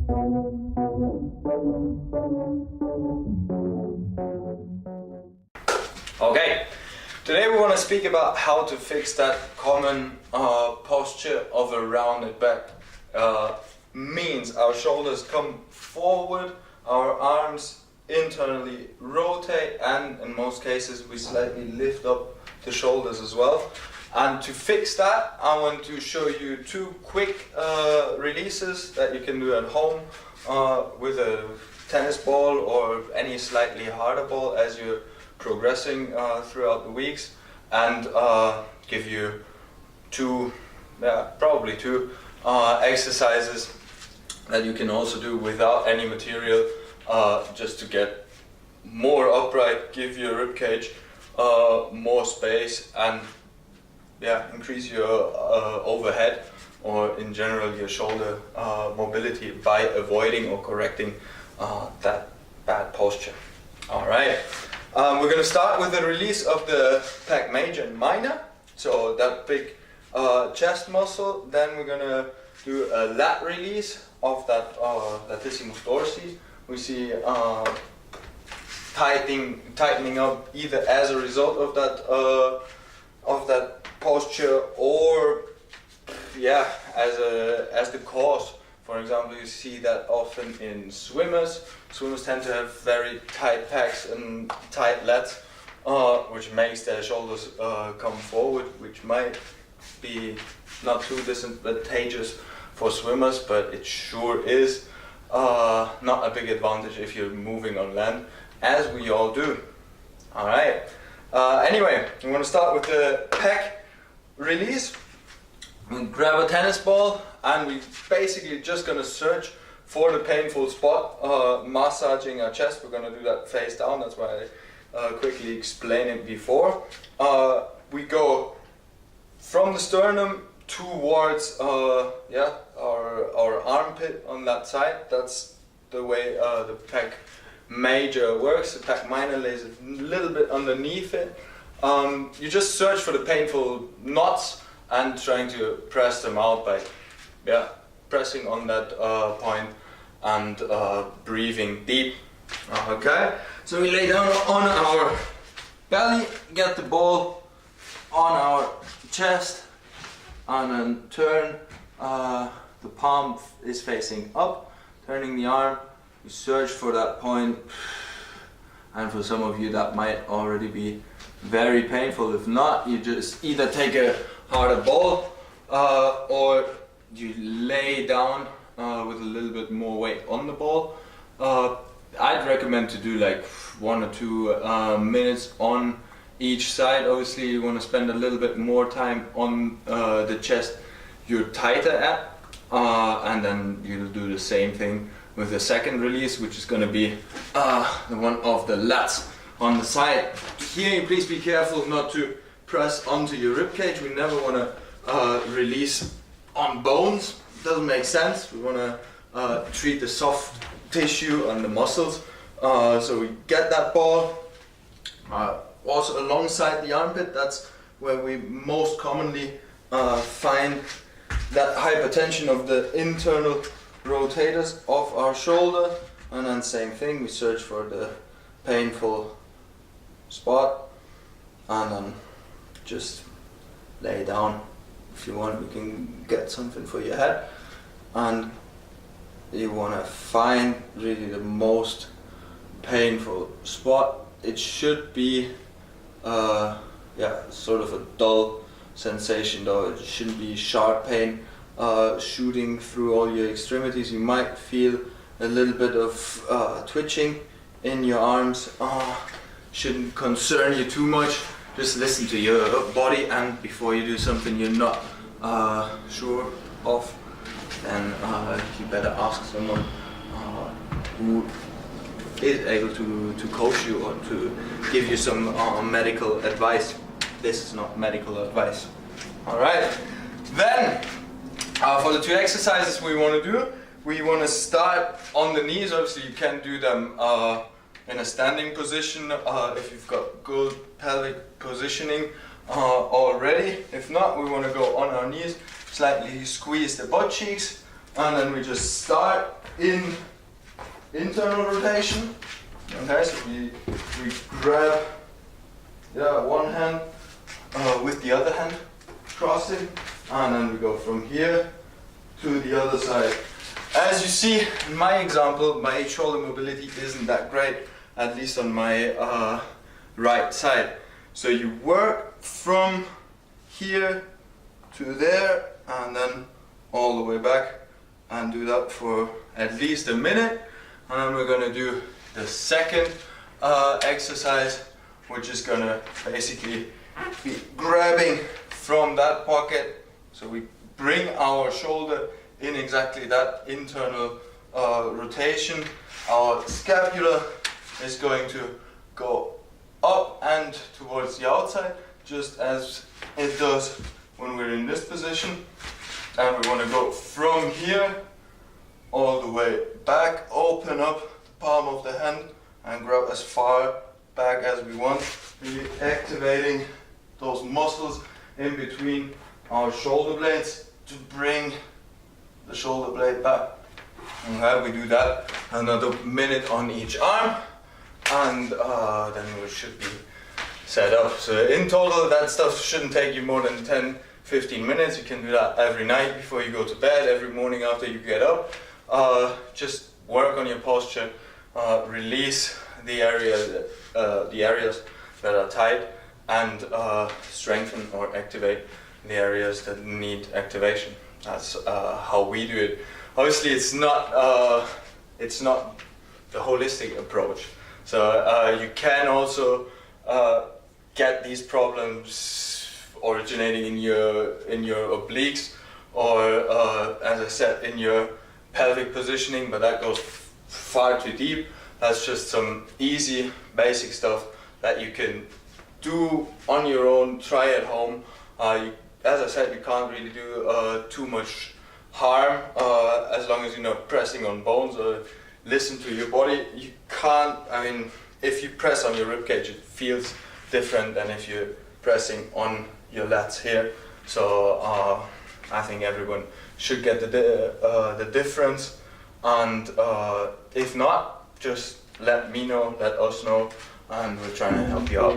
Okay, today we want to speak about how to fix that common posture of a rounded back. Means our shoulders come forward, our arms internally rotate, and in most cases we slightly lift up the shoulders as well. And to fix that, I want to show you two quick releases that you can do at home with a tennis ball or any slightly harder ball as you're progressing throughout the weeks, and give you probably two exercises that you can also do without any material, just to get more upright, give your rib cage more space, and increase your overhead, or in general your shoulder mobility, by avoiding or correcting that bad posture. Alright, we're going to start with the release of the pec major and minor, so that big chest muscle. Then we're going to do a lat release of that latissimus dorsi. We see tightening up either as a result of that posture, or as the cause. For example, you see that often in swimmers. Swimmers tend to have very tight pecs and tight lats, which makes their shoulders come forward, which might be not too disadvantageous for swimmers, but it sure is not a big advantage if you're moving on land, as we all do. Alright, anyway, I'm going to start with the pec release. We grab a tennis ball and we basically just going to search for the painful spot, massaging our chest. We're going to do that face down, that's why I quickly explained it before. We go from the sternum towards our armpit on that side. That's the way the pec major works. The pec minor lays a little bit underneath it. You just search for the painful knots and trying to press them out by pressing on that point and breathing deep. Okay, so we lay down on our belly, get the ball on our chest, and then turn. The palm is facing up, turning the arm. You search for that point, and for some of you that might already be very painful. If not, you just either take a harder ball or you lay down with a little bit more weight on the ball. I'd recommend to do like 1 or 2 minutes on each side. Obviously you want to spend a little bit more time on the chest you're tighter at, and then you'll do the same thing with the second release, which is going to be the one of the lats on the side. Here, please be careful not to press onto your rib cage. We never want to release on bones. Doesn't make sense. We want to treat the soft tissue and the muscles. So we get that ball also alongside the armpit. That's where we most commonly find that hypertension of the internal rotators of our shoulder. And then same thing, we search for the painful spot and then just lay down. If you want, we can get something for your head, and you want to find really the most painful spot. It should be sort of a dull sensation, though. It shouldn't be sharp pain shooting through all your extremities. You might feel a little bit of twitching in your arms. Shouldn't concern you too much. Just listen to your body, and before you do something you're not sure of, then you better ask someone who is able to coach you or to give you some medical advice. This is not medical advice. Alright, then for the 2 exercises we want to do, we want to start on the knees. Obviously you can do them in a standing position if you've got good pelvic positioning already. If not, we want to go on our knees, slightly squeeze the butt cheeks, and then we just start in internal rotation. Okay, so we grab one hand with the other hand crossing, and then we go from here to the other side. As you see in my example, my shoulder mobility isn't that great, at least on my right side. So you work from here to there and then all the way back, and do that for at least a minute. And then we're gonna do the second exercise, which is gonna basically be grabbing from that pocket. So we bring our shoulder in exactly that internal rotation. Our scapula is going to go up and towards the outside, just as it does when we're in this position. And we want to go from here all the way back, open up the palm of the hand and grab as far back as we want, really activating those muscles in between our shoulder blades to bring the shoulder blade back. Okay, we do that another minute on each arm, and then we should be set up. So in total, that stuff shouldn't take you more than 10-15 minutes. You can do that every night before you go to bed, every morning after you get up. Just work on your posture, release the areas that are tight, and strengthen or activate the areas that need activation. That's how we do it. Obviously, it's not the holistic approach. So you can also get these problems originating in your obliques, or as I said, in your pelvic positioning, but that goes far too deep. That's just some easy basic stuff that you can do on your own, try at home. As I said, you can't really do too much harm as long as you're not pressing on bones or listen to your body. You can't, I mean, if you press on your ribcage, it feels different than if you're pressing on your lats here. So I think everyone should get the difference, and if not, just let me know, let us know, and we're trying to help you out.